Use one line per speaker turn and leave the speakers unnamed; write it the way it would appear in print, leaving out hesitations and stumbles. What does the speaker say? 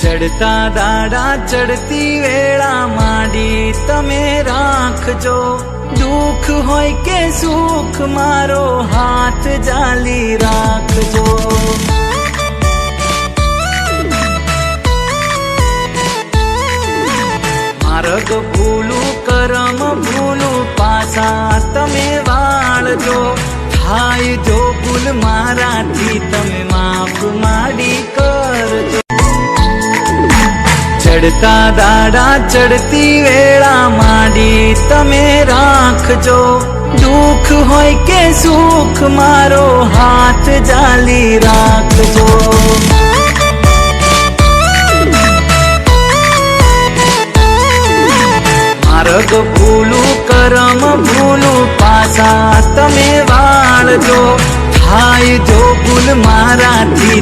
चढ़ता दाड़ा चढ़ती वेला माडी तमे राखजो। दुख होय के सुख मारो हाथ जाली राखजो। मार्ग भूलू करम भूलू पासा तमे वाळजो। थाय जो भूल माराथी तमे माफ माडी करजो। चढ़ता दाड़ा चढ़ती वेला माडी तमे राखजो। दुख होय के सुख मारो हाथ जाली राखजो। मार्ग भूलू करम भूलू पासा तमे वाळजो। थाय जो भूल माराथी